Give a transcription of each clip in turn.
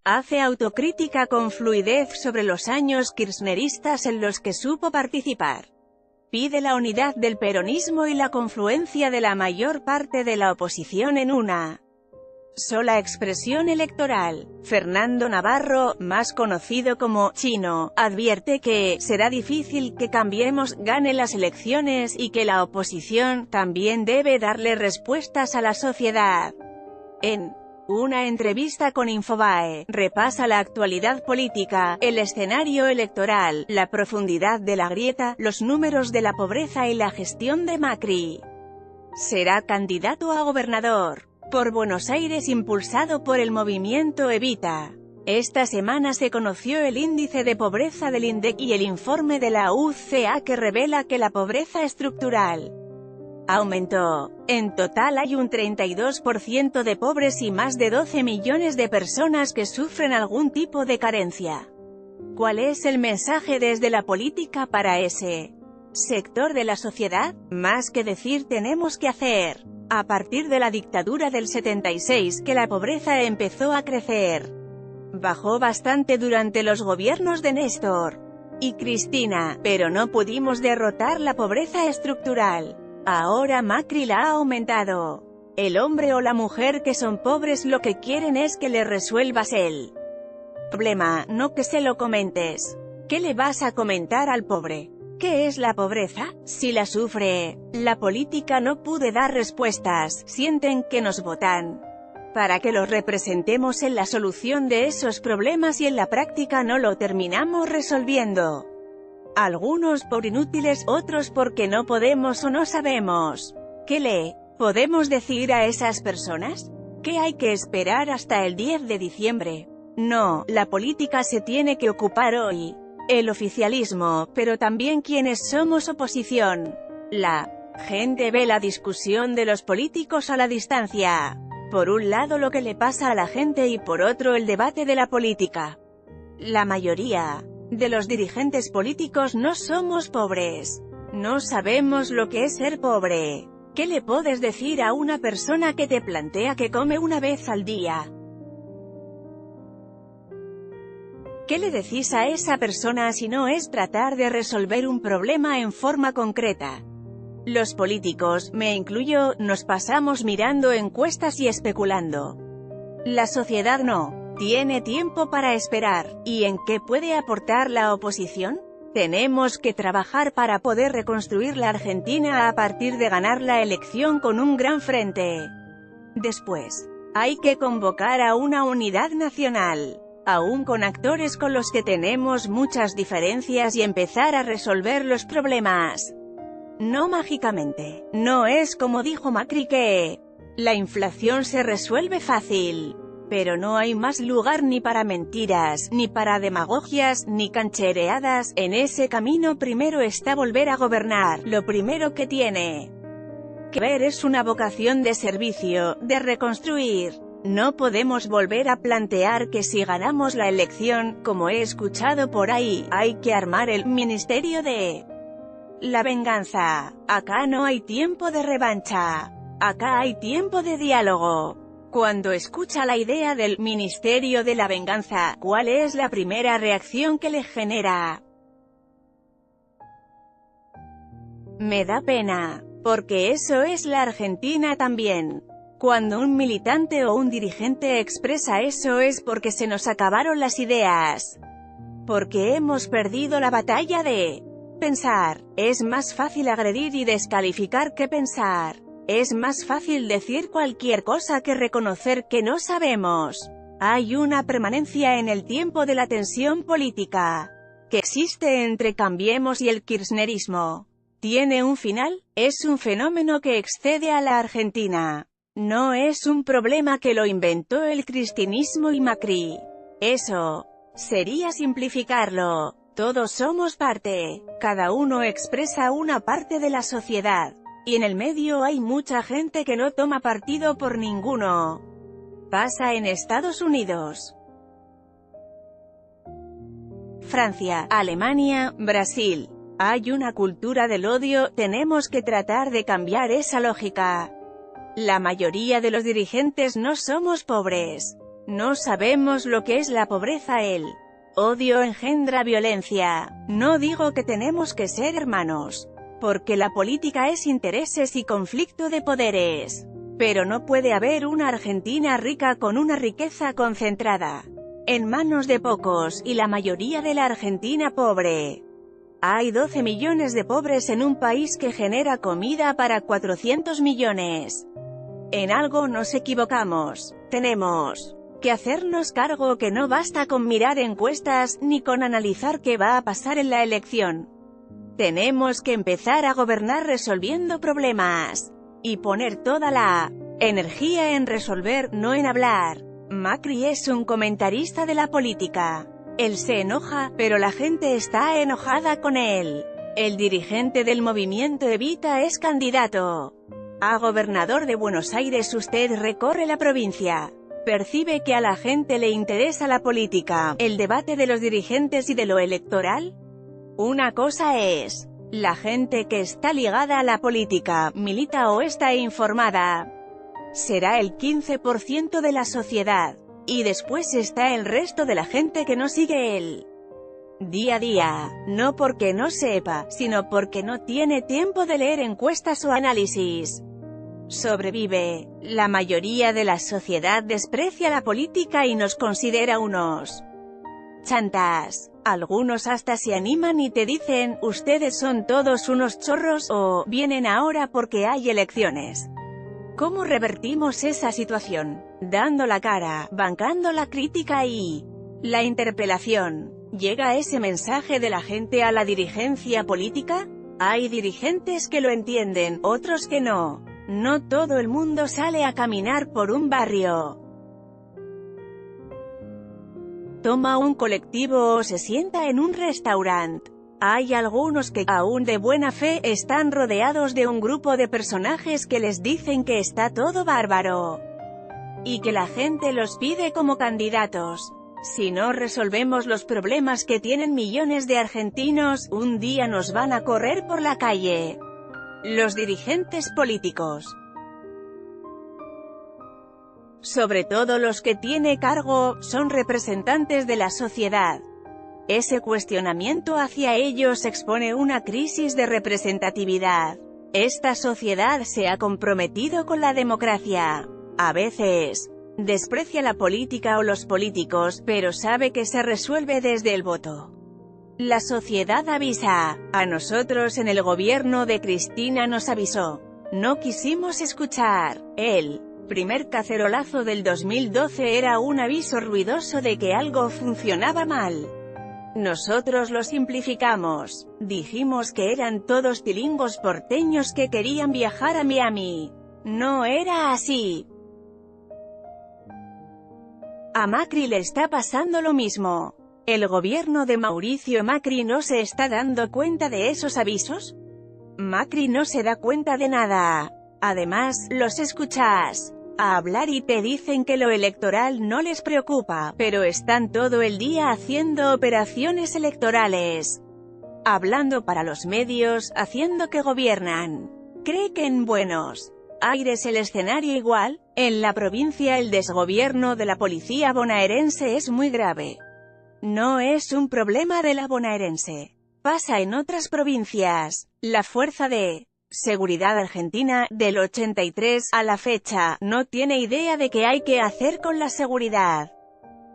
Hace autocrítica con fluidez sobre los años kirchneristas en los que supo participar. Pide la unidad del peronismo y la confluencia de la mayor parte de la oposición en una sola expresión electoral. Fernando Navarro, más conocido como Chino, advierte que será difícil que Cambiemos gane las elecciones y que la oposición también debe darle respuestas a la sociedad. En una entrevista con Infobae, repasa la actualidad política, el escenario electoral, la profundidad de la grieta, los números de la pobreza y la gestión de Macri. Será candidato a gobernador por Buenos Aires impulsado por el movimiento Evita. Esta semana se conoció el índice de pobreza del INDEC y el informe de la UCA que revela que la pobreza estructural aumentó. En total hay un 32% de pobres y más de 12 millones de personas que sufren algún tipo de carencia. ¿Cuál es el mensaje desde la política para ese sector de la sociedad? Más que decir tenemos que hacer. A partir de la dictadura del 76 que la pobreza empezó a crecer. Bajó bastante durante los gobiernos de Néstor y Cristina, pero no pudimos derrotar la pobreza estructural. Ahora Macri la ha aumentado. El hombre o la mujer que son pobres lo que quieren es que le resuelvas el problema, no que se lo comentes. ¿Qué le vas a comentar al pobre? ¿Qué es la pobreza? Si la sufre, la política no puede dar respuestas, sienten que nos votan para que los representemos en la solución de esos problemas y en la práctica no lo terminamos resolviendo. Algunos por inútiles, otros porque no podemos o no sabemos. ¿Qué le podemos decir a esas personas? ¿Que hay que esperar hasta el 10 de diciembre? No, la política se tiene que ocupar hoy. El oficialismo, pero también quienes somos oposición. La gente ve la discusión de los políticos a la distancia. Por un lado lo que le pasa a la gente y por otro el debate de la política. La mayoría de los dirigentes políticos no somos pobres. No sabemos lo que es ser pobre. ¿Qué le puedes decir a una persona que te plantea que come una vez al día? ¿Qué le decís a esa persona si no es tratar de resolver un problema en forma concreta? Los políticos, me incluyo, nos pasamos mirando encuestas y especulando. La sociedad no tiene tiempo para esperar. ¿Y en qué puede aportar la oposición? Tenemos que trabajar para poder reconstruir la Argentina a partir de ganar la elección con un gran frente. Después, hay que convocar a una unidad nacional. Aún con actores con los que tenemos muchas diferencias y empezar a resolver los problemas. No mágicamente. No es como dijo Macri que la inflación se resuelve fácil. Pero no hay más lugar ni para mentiras, ni para demagogias, ni canchereadas. En ese camino primero está volver a gobernar. Lo primero que tiene que ver es una vocación de servicio, de reconstruir. No podemos volver a plantear que si ganamos la elección, como he escuchado por ahí, hay que armar el Ministerio de la Venganza. Acá no hay tiempo de revancha. Acá hay tiempo de diálogo. Cuando escucha la idea del Ministerio de la Venganza, ¿cuál es la primera reacción que le genera? Me da pena, porque eso es la Argentina también. Cuando un militante o un dirigente expresa eso es porque se nos acabaron las ideas. Porque hemos perdido la batalla de pensar. Es más fácil agredir y descalificar que pensar. Es más fácil decir cualquier cosa que reconocer que no sabemos. Hay una permanencia en el tiempo de la tensión política que existe entre Cambiemos y el kirchnerismo. ¿Tiene un final? Es un fenómeno que excede a la Argentina. No es un problema que lo inventó el cristinismo y Macri. Eso sería simplificarlo. Todos somos parte. Cada uno expresa una parte de la sociedad. Y en el medio hay mucha gente que no toma partido por ninguno. Pasa en Estados Unidos, Francia, Alemania, Brasil. Hay una cultura del odio. Tenemos que tratar de cambiar esa lógica. La mayoría de los dirigentes no somos pobres. No sabemos lo que es la pobreza. El odio engendra violencia. No digo que tenemos que ser hermanos, porque la política es intereses y conflicto de poderes. Pero no puede haber una Argentina rica con una riqueza concentrada en manos de pocos, y la mayoría de la Argentina pobre. Hay 12 millones de pobres en un país que genera comida para 400 millones. En algo nos equivocamos. Tenemos que hacernos cargo que no basta con mirar encuestas, ni con analizar qué va a pasar en la elección. Tenemos que empezar a gobernar resolviendo problemas, y poner toda la energía en resolver, no en hablar. Macri es un comentarista de la política. Él se enoja, pero la gente está enojada con él. El dirigente del movimiento Evita es candidato a gobernador de Buenos Aires. Usted recorre la provincia. ¿Percibe que a la gente le interesa la política, el debate de los dirigentes y de lo electoral? Una cosa es la gente que está ligada a la política, milita o está informada. Será el 15% de la sociedad. Y después está el resto de la gente que no sigue el día a día, no porque no sepa, sino porque no tiene tiempo de leer encuestas o análisis. Sobrevive. La mayoría de la sociedad desprecia la política y nos considera unos chantas. Algunos hasta se animan y te dicen, ustedes son todos unos chorros, o vienen ahora porque hay elecciones. ¿Cómo revertimos esa situación? Dando la cara, bancando la crítica y la interpelación. ¿Llega ese mensaje de la gente a la dirigencia política? Hay dirigentes que lo entienden, otros que no. No todo el mundo sale a caminar por un barrio, toma un colectivo o se sienta en un restaurante. Hay algunos que, aún de buena fe, están rodeados de un grupo de personajes que les dicen que está todo bárbaro, y que la gente los pide como candidatos. Si no resolvemos los problemas que tienen millones de argentinos, un día nos van a correr por la calle los dirigentes políticos. Sobre todo los que tienen cargo, son representantes de la sociedad. Ese cuestionamiento hacia ellos expone una crisis de representatividad. Esta sociedad se ha comprometido con la democracia. A veces desprecia la política o los políticos, pero sabe que se resuelve desde el voto. La sociedad avisa. A nosotros en el gobierno de Cristina nos avisó. No quisimos escuchar. El primer cacerolazo del 2012 era un aviso ruidoso de que algo funcionaba mal. Nosotros lo simplificamos. Dijimos que eran todos tilingos porteños que querían viajar a Miami. No era así. A Macri le está pasando lo mismo. ¿El gobierno de Mauricio Macri no se está dando cuenta de esos avisos? Macri no se da cuenta de nada. Además, los escuchas a hablar y te dicen que lo electoral no les preocupa, pero están todo el día haciendo operaciones electorales, hablando para los medios, haciendo que gobiernan. ¿Cree que en Buenos Aires el escenario igual? En la provincia el desgobierno de la policía bonaerense es muy grave. No es un problema de la bonaerense. Pasa en otras provincias. La fuerza de seguridad argentina, del 83 a la fecha, no tiene idea de qué hay que hacer con la seguridad.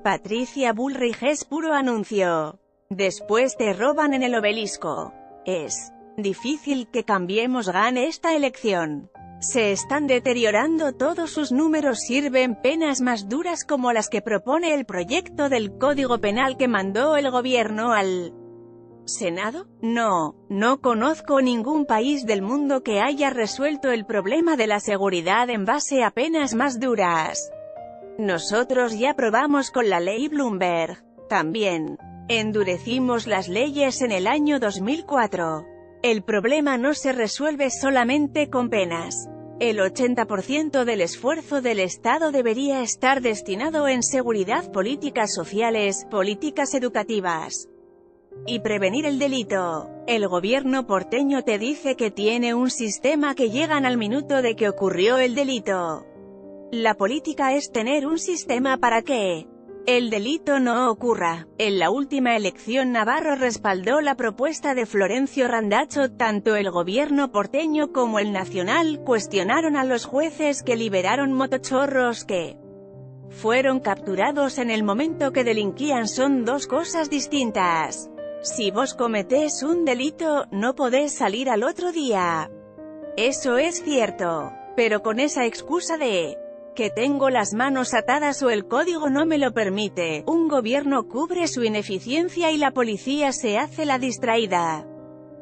Patricia Bullrich es puro anuncio. Después te roban en el Obelisco. Es difícil que Cambiemos gane esta elección. Se están deteriorando todos sus números. Sirven penas más duras como las que propone el proyecto del Código Penal que mandó el gobierno al Senado. No conozco ningún país del mundo que haya resuelto el problema de la seguridad en base a penas más duras. Nosotros ya probamos con la ley Bloomberg. También endurecimos las leyes en el año 2004. El problema no se resuelve solamente con penas. El 80% del esfuerzo del Estado debería estar destinado en seguridad, políticas sociales, políticas educativas y prevenir el delito. El gobierno porteño te dice que tiene un sistema que llegan al minuto de que ocurrió el delito. La política es tener un sistema para que el delito no ocurra. En la última elección Navarro respaldó la propuesta de Florencio Randazzo. Tanto el gobierno porteño como el nacional cuestionaron a los jueces que liberaron motochorros que fueron capturados en el momento que delinquían. Son dos cosas distintas. Si vos cometés un delito, no podés salir al otro día. Eso es cierto. Pero con esa excusa de que tengo las manos atadas o el código no me lo permite, un gobierno cubre su ineficiencia y la policía se hace la distraída.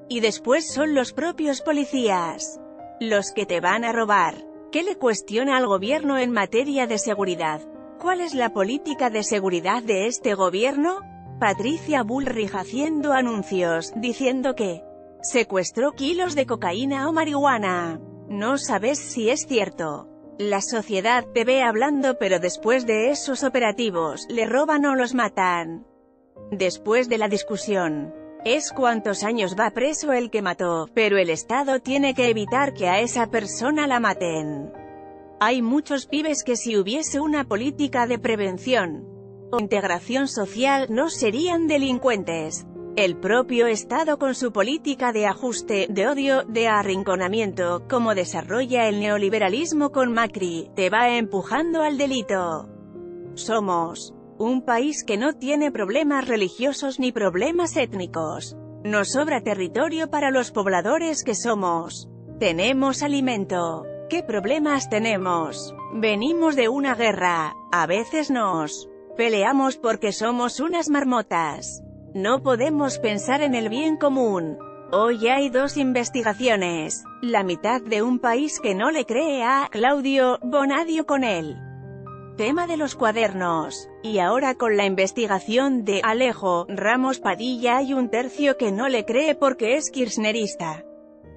Y después son los propios policías los que te van a robar. ¿Qué le cuestiona al gobierno en materia de seguridad? ¿Cuál es la política de seguridad de este gobierno? Patricia Bullrich haciendo anuncios, diciendo que secuestró kilos de cocaína o marihuana. No sabes si es cierto. La sociedad te ve hablando, pero después de esos operativos, le roban o los matan. Después de la discusión es cuántos años va preso el que mató, pero el Estado tiene que evitar que a esa persona la maten. Hay muchos pibes que si hubiese una política de prevención o integración social, no serían delincuentes. El propio Estado con su política de ajuste, de odio, de arrinconamiento, como desarrolla el neoliberalismo con Macri, te va empujando al delito. Somos un país que no tiene problemas religiosos ni problemas étnicos. Nos sobra territorio para los pobladores que somos. Tenemos alimento. ¿Qué problemas tenemos? Venimos de una guerra. A veces nos peleamos porque somos unas marmotas. No podemos pensar en el bien común. Hoy hay dos investigaciones. La mitad de un país que no le cree a Claudio Bonadio con el tema de los cuadernos. Y ahora con la investigación de Alejo Ramos Padilla hay un tercio que no le cree porque es kirchnerista.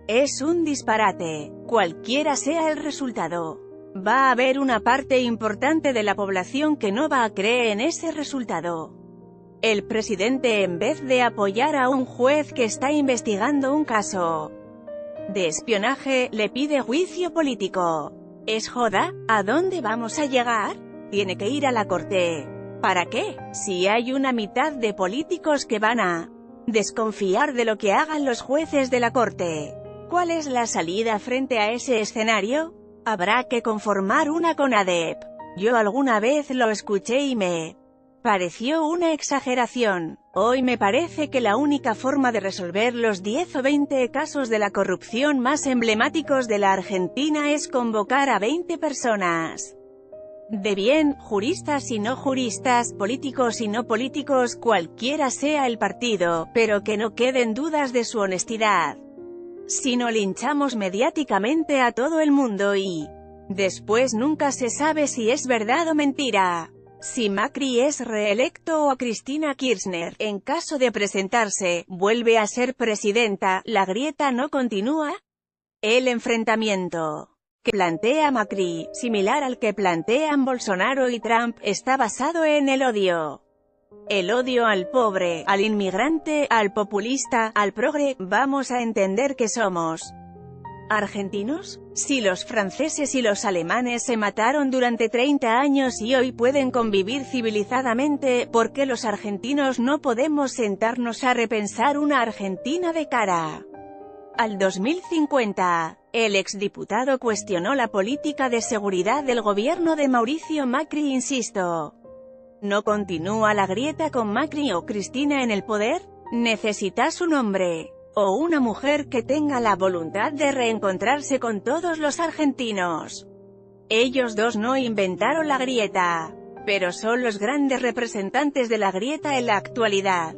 Es un disparate. Cualquiera sea el resultado, va a haber una parte importante de la población que no va a creer en ese resultado. El presidente, en vez de apoyar a un juez que está investigando un caso de espionaje, le pide juicio político. ¿Es joda? ¿A dónde vamos a llegar? Tiene que ir a la corte. ¿Para qué? Si hay una mitad de políticos que van a desconfiar de lo que hagan los jueces de la corte. ¿Cuál es la salida frente a ese escenario? Habrá que conformar una CONADEP. Yo alguna vez lo escuché y me pareció una exageración. Hoy me parece que la única forma de resolver los 10 o 20 casos de la corrupción más emblemáticos de la Argentina es convocar a 20 personas de bien, juristas y no juristas, políticos y no políticos, cualquiera sea el partido, pero que no queden dudas de su honestidad. Si no linchamos mediáticamente a todo el mundo y después nunca se sabe si es verdad o mentira. Si Macri es reelecto o a Cristina Kirchner, en caso de presentarse, vuelve a ser presidenta, ¿la grieta no continúa? El enfrentamiento que plantea Macri, similar al que plantean Bolsonaro y Trump, está basado en el odio. El odio al pobre, al inmigrante, al populista, al progre. Vamos a entender que somos ¿argentinos? Si los franceses y los alemanes se mataron durante 30 años y hoy pueden convivir civilizadamente, ¿por qué los argentinos no podemos sentarnos a repensar una Argentina de cara al 2050? El exdiputado cuestionó la política de seguridad del gobierno de Mauricio Macri. Insisto, ¿no continúa la grieta con Macri o Cristina en el poder? ¿Necesitas un hombre o una mujer que tenga la voluntad de reencontrarse con todos los argentinos? Ellos dos no inventaron la grieta, pero son los grandes representantes de la grieta en la actualidad.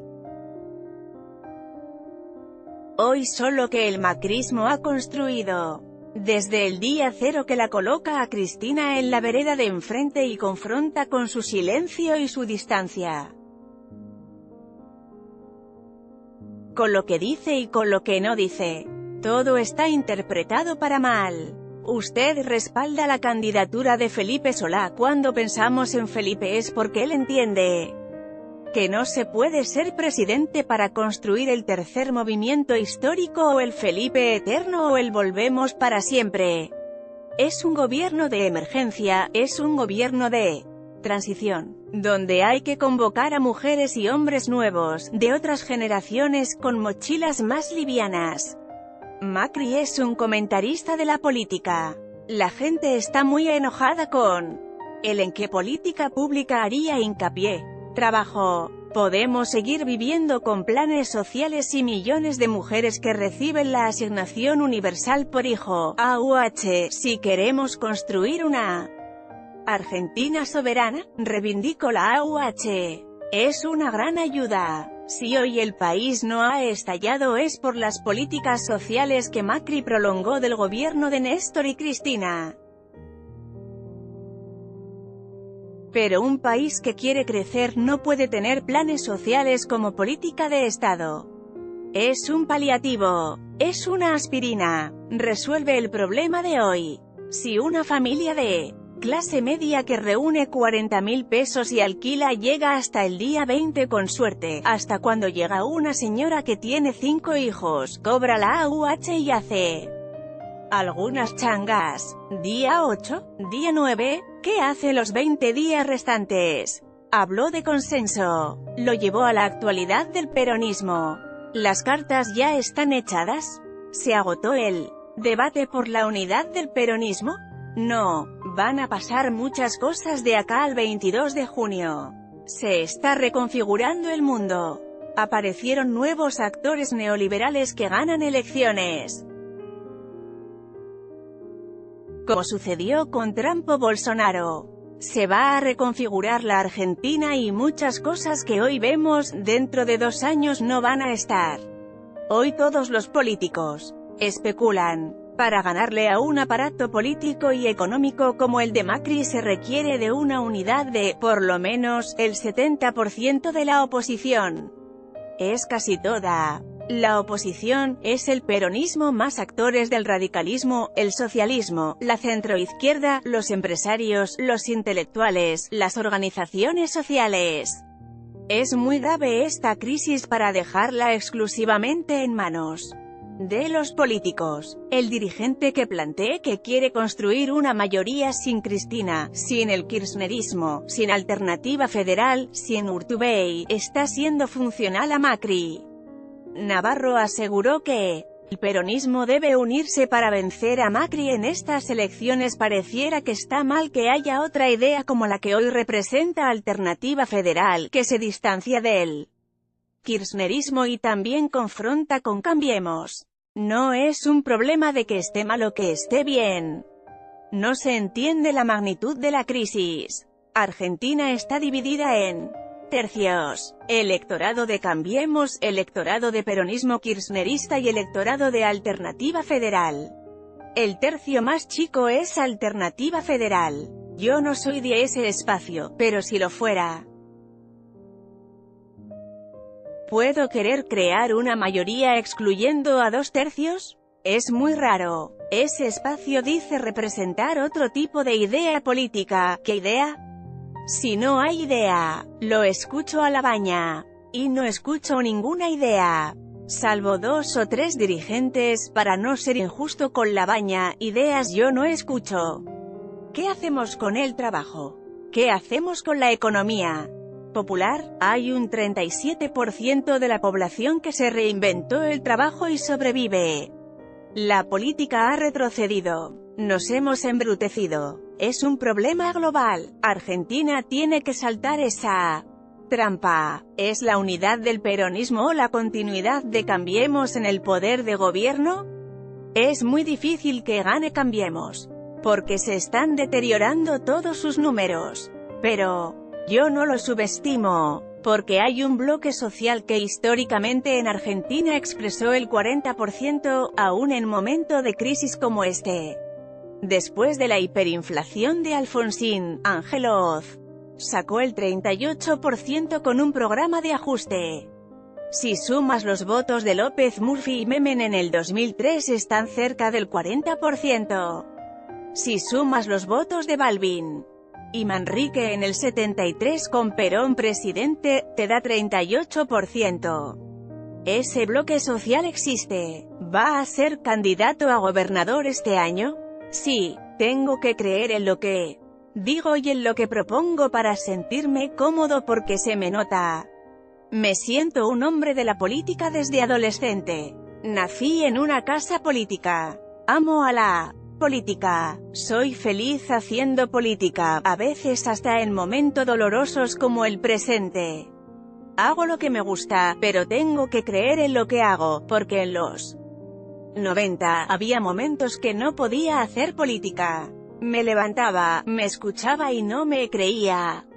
Hoy solo que el macrismo ha construido, desde el día cero, que la coloca a Cristina en la vereda de enfrente y confronta con su silencio y su distancia, con lo que dice y con lo que no dice. Todo está interpretado para mal. Usted respalda la candidatura de Felipe Solá. Cuando pensamos en Felipe es porque él entiende que no se puede ser presidente para construir el tercer movimiento histórico o el Felipe eterno o el volvemos para siempre. es un gobierno de emergencia, es un gobierno de transición, donde hay que convocar a mujeres y hombres nuevos, de otras generaciones, con mochilas más livianas. Macri es un comentarista de la política. La gente está muy enojada con él. ¿En qué política pública haría hincapié? Trabajo. Podemos seguir viviendo con planes sociales y millones de mujeres que reciben la asignación universal por hijo, AUH, si queremos construir una Argentina soberana. Reivindico la AUH. Es una gran ayuda. Si hoy el país no ha estallado es por las políticas sociales que Macri prolongó del gobierno de Néstor y Cristina. Pero un país que quiere crecer no puede tener planes sociales como política de Estado. Es un paliativo. Es una aspirina. Resuelve el problema de hoy. Si una familia de clase media que reúne 40.000 pesos y alquila llega hasta el día 20 con suerte, hasta cuando llega una señora que tiene 5 hijos, cobra la AUH y hace algunas changas. Día 8, día 9, ¿qué hace los 20 días restantes? Habló de consenso. Lo llevó a la actualidad del peronismo. ¿Las cartas ya están echadas? ¿Se agotó el debate por la unidad del peronismo? No, van a pasar muchas cosas de acá al 22 de junio. Se está reconfigurando el mundo. Aparecieron nuevos actores neoliberales que ganan elecciones. Como sucedió con Trump o Bolsonaro. Se va a reconfigurar la Argentina y muchas cosas que hoy vemos, dentro de 2 años no van a estar. Hoy todos los políticos especulan. Para ganarle a un aparato político y económico como el de Macri se requiere de una unidad de, por lo menos, el 70% de la oposición. Es casi toda. La oposición, es el peronismo más actores del radicalismo, el socialismo, la centroizquierda, los empresarios, los intelectuales, las organizaciones sociales. Es muy grave esta crisis para dejarla exclusivamente en manos de los políticos. El dirigente que plantee que quiere construir una mayoría sin Cristina, sin el kirchnerismo, sin alternativa federal, sin Urtubey, está siendo funcional a Macri. Navarro aseguró que el peronismo debe unirse para vencer a Macri en estas elecciones. Pareciera que está mal que haya otra idea como la que hoy representa Alternativa Federal, que se distancia del kirchnerismo y también confronta con Cambiemos. No es un problema de que esté mal o que esté bien. No se entiende la magnitud de la crisis. Argentina está dividida en tercios: electorado de Cambiemos, electorado de peronismo kirchnerista y electorado de Alternativa Federal. El tercio más chico es Alternativa Federal. Yo no soy de ese espacio, pero si lo fuera, ¿puedo querer crear una mayoría excluyendo a 2 tercios? Es muy raro. Ese espacio dice representar otro tipo de idea política. ¿Qué idea? Si no hay idea, lo escucho a la baña. Y no escucho ninguna idea. Salvo 2 o 3 dirigentes, para no ser injusto con la baña, ideas yo no escucho. ¿Qué hacemos con el trabajo? ¿Qué hacemos con la economía popular? Hay un 37% de la población que se reinventó el trabajo y sobrevive. La política ha retrocedido. Nos hemos embrutecido. Es un problema global. Argentina tiene que saltar esa trampa. ¿Es la unidad del peronismo o la continuidad de Cambiemos en el poder de gobierno? Es muy difícil que gane Cambiemos, porque se están deteriorando todos sus números. Pero yo no lo subestimo, porque hay un bloque social que históricamente en Argentina expresó el 40%, aún en momento de crisis como este. Después de la hiperinflación de Alfonsín, Ángel Oz sacó el 38% con un programa de ajuste. Si sumas los votos de López Murphy y Menem en el 2003 están cerca del 40%. Si sumas los votos de Balbín y Manrique en el 73 con Perón presidente, te da 38%. ¿Ese bloque social existe? ¿Va a ser candidato a gobernador este año? Sí, Tengo que creer en lo que digo y en lo que propongo para sentirme cómodo porque se me nota. Me siento un hombre de la política desde adolescente. Nací en una casa política. Amo a la política. Soy feliz haciendo política, a veces hasta en momentos dolorosos como el presente. Hago lo que me gusta, pero tengo que creer en lo que hago, porque en los 90 había momentos que no podía hacer política. Me levantaba, me escuchaba y no me creía.